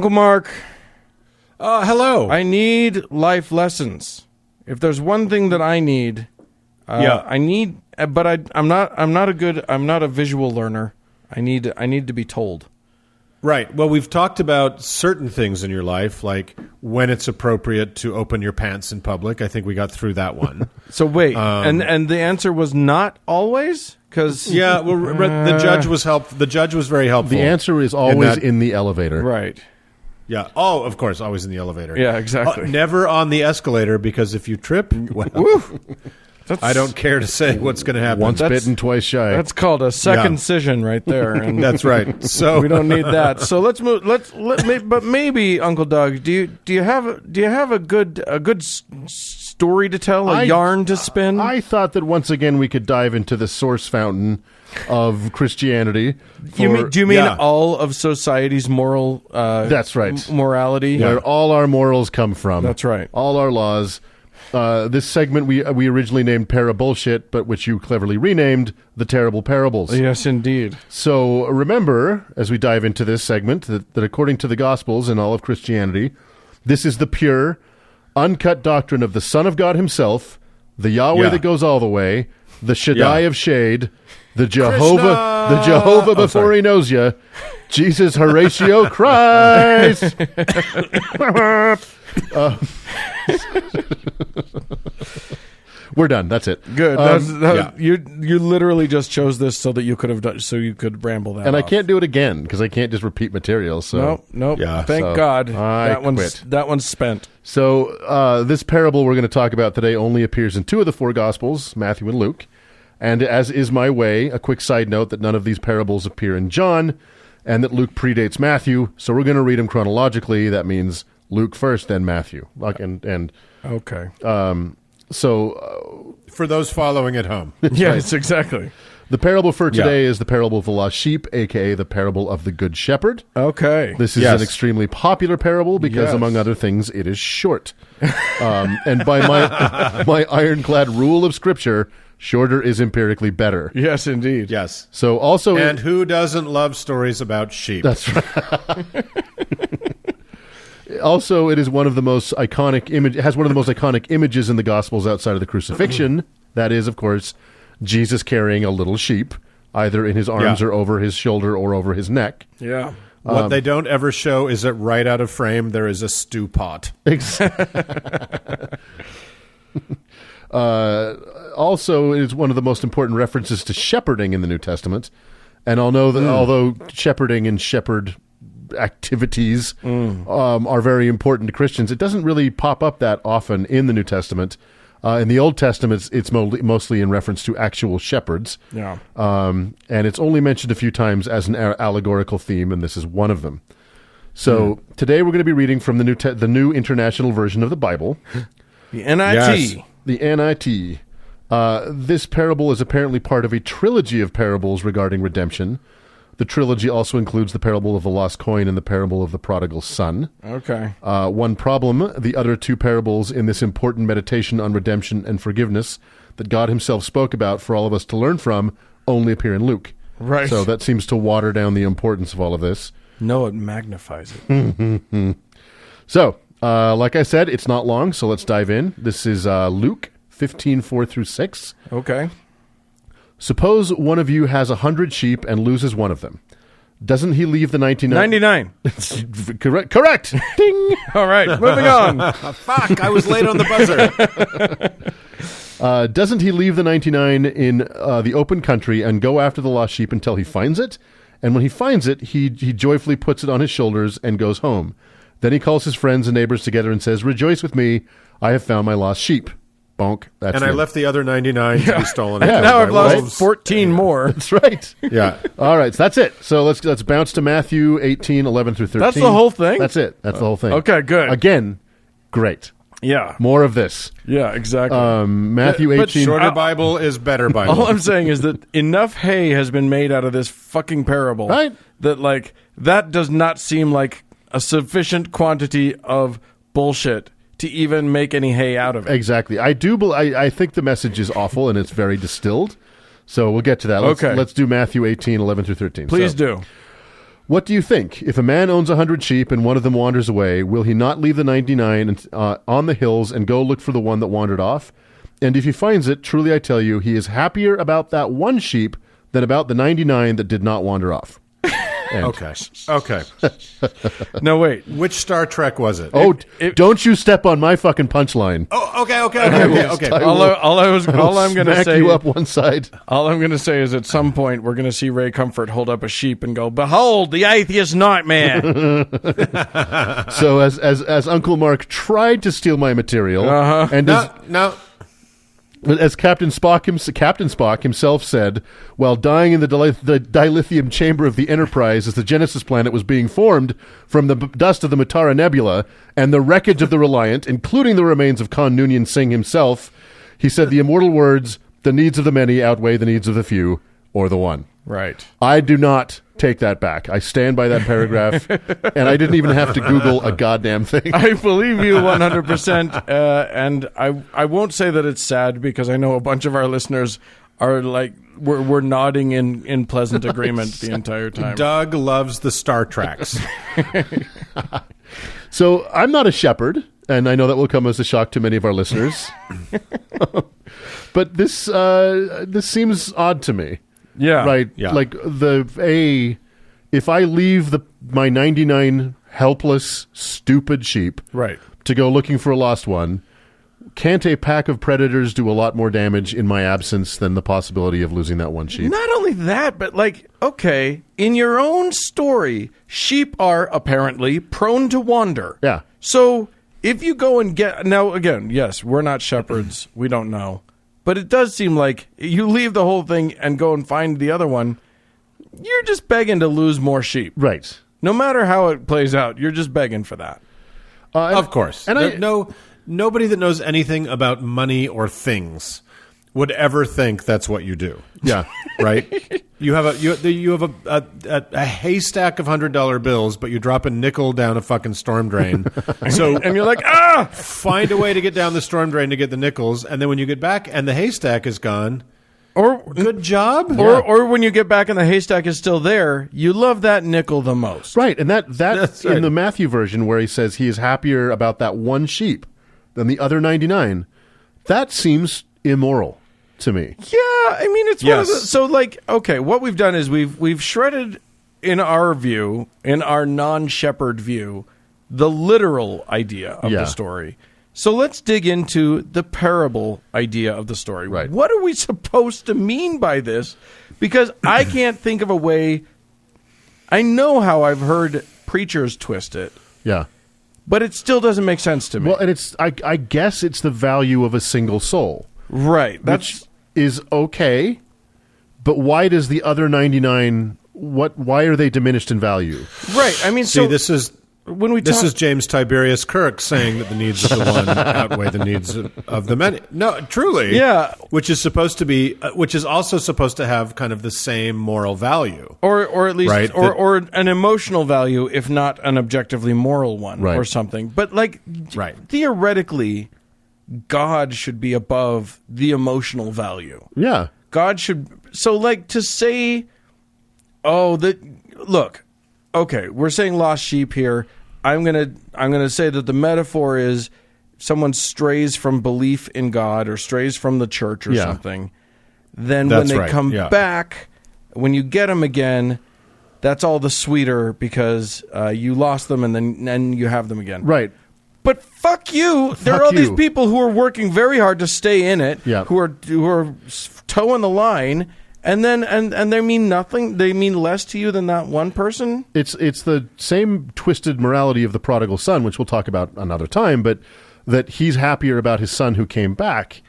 Uncle Mark. Hello. I need life lessons. If there's one thing that I need, I need, but I'm not a visual learner. I need to be told. Right. Well, we've talked about certain things in your life, like when it's appropriate to open your pants in public. I think we got through that one. So wait, and the answer was not always? Because the judge was The judge was very helpful. The answer is always in the elevator. Right. Yeah. Oh, of course, always in the elevator. Yeah, exactly. Never on the escalator, because if you trip, I don't care to say what's going to happen. Once bitten, twice shy. That's called a circumcision right there. And that's right. So we don't need that. So let's move. But maybe, Uncle Doug, do you have a good story to tell, a yarn to spin? I thought that once again we could dive into the source fountain of Christianity. Do you mean all of society's moral? That's right. Morality, where all our morals come from. That's right. All our laws. This segment we originally named Parabullshit, but which you cleverly renamed The Terrible Parables. Yes, indeed. So remember, as we dive into this segment, that according to the Gospels and all of Christianity, this is the pure, uncut doctrine of the Son of God himself, the Yahweh that goes all the way, the Shaddai of Shade, the Jehovah before he knows you, Jesus Horatio Christ. We're done. That's it. Good. You literally just chose this so that you could have done, so you could ramble that. And off. I can't do it again because I can't just repeat material. So nope. Yeah, Thank God. That one's spent. So this parable we're going to talk about today only appears in two of the four Gospels, Matthew and Luke. And as is my way, a quick side note that none of these parables appear in John, and that Luke predates Matthew. So we're going to read them chronologically. That means Luke first, then Matthew. Okay. So for those following at home. Yes, exactly. The parable for today is the parable of the lost sheep, a.k.a. the parable of the Good Shepherd. Okay. This is an extremely popular parable because, among other things, it is short. And by my ironclad rule of Scripture, shorter is empirically better. Yes, indeed. Yes. So also, and who doesn't love stories about sheep? That's right. Also, it is one of the most iconic images in the Gospels outside of the crucifixion. That is, of course, Jesus carrying a little sheep, either in his arms or over his shoulder or over his neck. Yeah. What they don't ever show is that right out of frame there is a stew pot. Also, it is one of the most important references to shepherding in the New Testament. And although shepherding and shepherd activities are very important to Christians, it doesn't really pop up that often in the New Testament. In the Old Testament, it's mostly in reference to actual shepherds. Yeah. And it's only mentioned a few times as an allegorical theme, and this is one of them. So today we're going to be reading from the New International Version of the Bible. The NIT. Yes, the NIT. This parable is apparently part of a trilogy of parables regarding redemption. The trilogy also includes the parable of the lost coin and the parable of the prodigal son. Okay. One problem, the other two parables in this important meditation on redemption and forgiveness that God himself spoke about for all of us to learn from only appear in Luke. Right. So that seems to water down the importance of all of this. No, it magnifies it. So, like I said, it's not long, so let's dive in. This is Luke 15:4-6. Okay. Suppose one of you has 100 sheep and loses one of them. Doesn't he leave the 99? 99. Correct. Ding. All right, moving on. Fuck, I was late on the buzzer. Doesn't he leave the 99 in the open country and go after the lost sheep until he finds it? And when he finds it, he joyfully puts it on his shoulders and goes home. Then he calls his friends and neighbors together and says, "Rejoice with me, I have found my lost sheep." Bonk. That's I left the other 99 to be stolen. Now I've lost 14 more. That's right. Yeah. All right, so that's it. So let's bounce to Matthew 18:11-13. That's the whole thing? That's it. That's the whole thing. Okay, good. Again, great. Yeah. More of this. Yeah, exactly. Matthew 18. Shorter Bible is better Bible. All I'm saying is that enough hay has been made out of this fucking parable. Right. That does not seem like a sufficient quantity of bullshit to even make any hay out of it. Exactly. I think the message is awful and it's very distilled. So we'll get to that. Let's do Matthew 18:11-13. Please do. What do you think? If a man owns 100 sheep and one of them wanders away, will he not leave the 99 on the hills and go look for the one that wandered off? And if he finds it, truly I tell you, he is happier about that one sheep than about the 99 that did not wander off. Okay. No, wait. Which Star Trek was it? Oh, don't you step on my fucking punchline. Oh, okay. All I'm going to Smack say, you up one side. all I'm going to say is, at some point we're going to see Ray Comfort hold up a sheep and go, "Behold, the atheist nightmare." So as Uncle Mark tried to steal my material, and No. as Captain Spock himself said, while dying in the dilithium chamber of the Enterprise as the Genesis planet was being formed from the dust of the Mutara Nebula and the wreckage of the Reliant, including the remains of Khan Noonien Singh himself, he said the immortal words, "The needs of the many outweigh the needs of the few, or the one." Right. I do not take that back. I stand by that paragraph, and I didn't even have to Google a goddamn thing. I believe you 100%, and I won't say that it's sad, because I know a bunch of our listeners are like, we're nodding in pleasant agreement the entire time. Doug loves the Star Treks. So I'm not a shepherd, and I know that will come as a shock to many of our listeners. But this seems odd to me. Yeah. Right. Yeah. Like if I leave my 99 helpless, stupid sheep Right. to go looking for a lost one, can't a pack of predators do a lot more damage in my absence than the possibility of losing that one sheep? Not only that, but okay, in your own story, sheep are apparently prone to wander. Yeah. So if you go and now again, yes, we're not shepherds. We don't know. But it does seem like you leave the whole thing and go and find the other one, you're just begging to lose more sheep. Right. No matter how it plays out, you're just begging for that. Of course. And nobody that knows anything about money or things would ever think that's what you do. Yeah. Right? You have a haystack of $100 bills, but you drop a nickel down a fucking storm drain. So And you're like, find a way to get down the storm drain to get the nickels, and then when you get back and the haystack is gone, or good job. or when you get back and the haystack is still there, you love that nickel the most. Right. And that's right. in the Matthew version where he says he is happier about that one sheep than the other 99. That seems immoral to me. Yeah, I mean, it's one of the, Yes. so okay, what we've done is we've shredded, in our view, in our non-shepherd view, the literal idea of the story. So let's dig into the parable idea of the story. Right. What are we supposed to mean by this? Because I can't think of a way. I know how I've heard preachers twist it, Yeah. but it still doesn't make sense to me. Well, and I guess it's the value of a single soul. Right. Which is okay, but why does the other 99, why are they diminished in value? right. I mean, See, so this is James Tiberius Kirk saying that the needs of the one outweigh the needs of the many. No, truly. Yeah. Which is also supposed to have kind of the same moral value. or at least Right, or an emotional value, if not an objectively moral one, Right. or something. But Right. theoretically, God should be above the emotional value. Yeah. God should, to say, look, okay, we're saying lost sheep here. I'm gonna say that the metaphor is someone strays from belief in God or strays from the church or something. Then when That's they right, come yeah. back, when you get them again, that's all the sweeter because you lost them and then you have them again. Right. But fuck you! There are all these people who are working very hard to stay in it, Yeah. who are towing the line, and then and they mean nothing. They mean less to you than that one person. It's the same twisted morality of the prodigal son, which we'll talk about another time, but that he's happier about his son who came back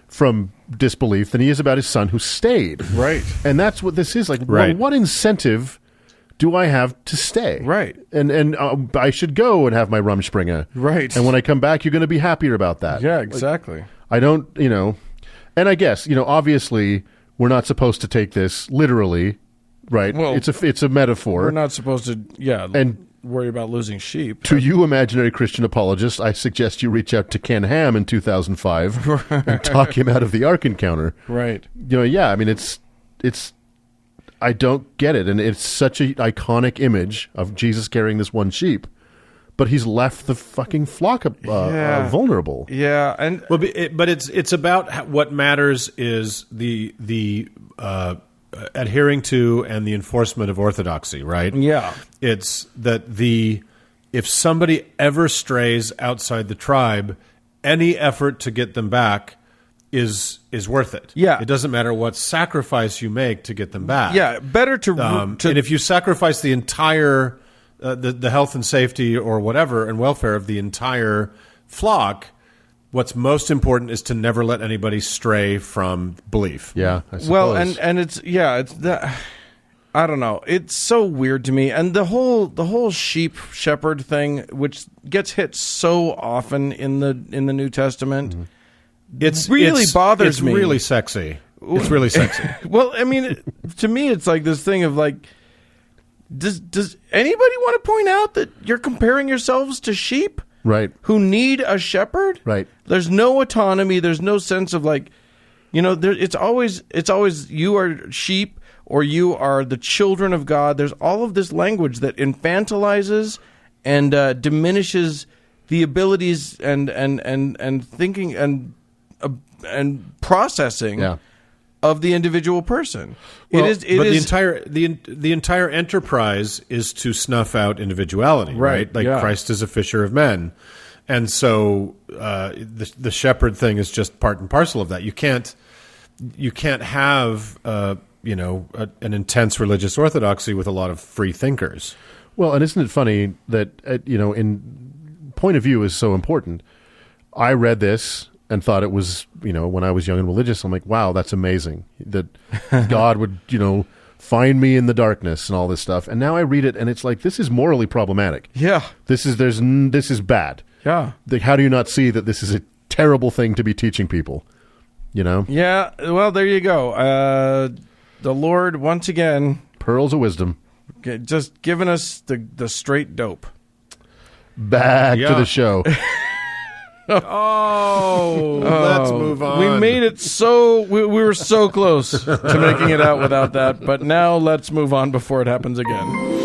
from disbelief than he is about his son who stayed. Right. And that's what this is. Like, Right. what incentive do I have to stay? Right. And I should go and have my Rumspringa. Right. And when I come back, you're going to be happier about that. Yeah, exactly. I don't, and I guess, obviously we're not supposed to take this literally, right? Well, it's a metaphor. We're not supposed to, And worry about losing sheep. to you imaginary Christian apologists, I suggest you reach out to Ken Ham in 2005 and talk him out of the Ark encounter. Right. I mean, I don't get it. And it's such an iconic image of Jesus carrying this one sheep, but he's left the fucking flock vulnerable. Yeah, and but it's about what matters is the adhering to and the enforcement of orthodoxy, right? Yeah, it's that if somebody ever strays outside the tribe, any effort to get them back is worth it. Yeah, it doesn't matter what sacrifice you make to get them back. Yeah, better to and if you sacrifice the entire the health and safety or whatever and welfare of the entire flock, what's most important is to never let anybody stray from belief. Yeah, I suppose. Well, and it's that. I don't know. It's so weird to me, and the whole sheep shepherd thing, which gets hit so often in the New Testament, it really bothers me. It's really sexy. It's really sexy. Well, I mean, to me, it's like this thing of like, does anybody want to point out that you're comparing yourselves to sheep, right? Who need a shepherd, right? There's no autonomy. There's no sense of like, it's always you are sheep. Or you are the children of God. There's all of this language that infantilizes and diminishes the abilities and thinking and processing of the individual person. Well, the entire enterprise is to snuff out individuality, right? Like Christ is a fisher of men, and so the shepherd thing is just part and parcel of that. You can't have an intense religious orthodoxy with a lot of free thinkers. Well, and isn't it funny that, in point of view is so important. I read this and thought it was, when I was young and religious, I'm like, wow, that's amazing. That God would, find me in the darkness and all this stuff. And now I read it and it's like, this is morally problematic. Yeah. This is bad. Yeah. Like, how do you not see that this is a terrible thing to be teaching people? Yeah. Well, there you go. The Lord, once again... Pearls of wisdom. Just giving us the straight dope. Back to the show. Let's move on. We made it so... We were so close to making it out without that, but now let's move on before it happens again.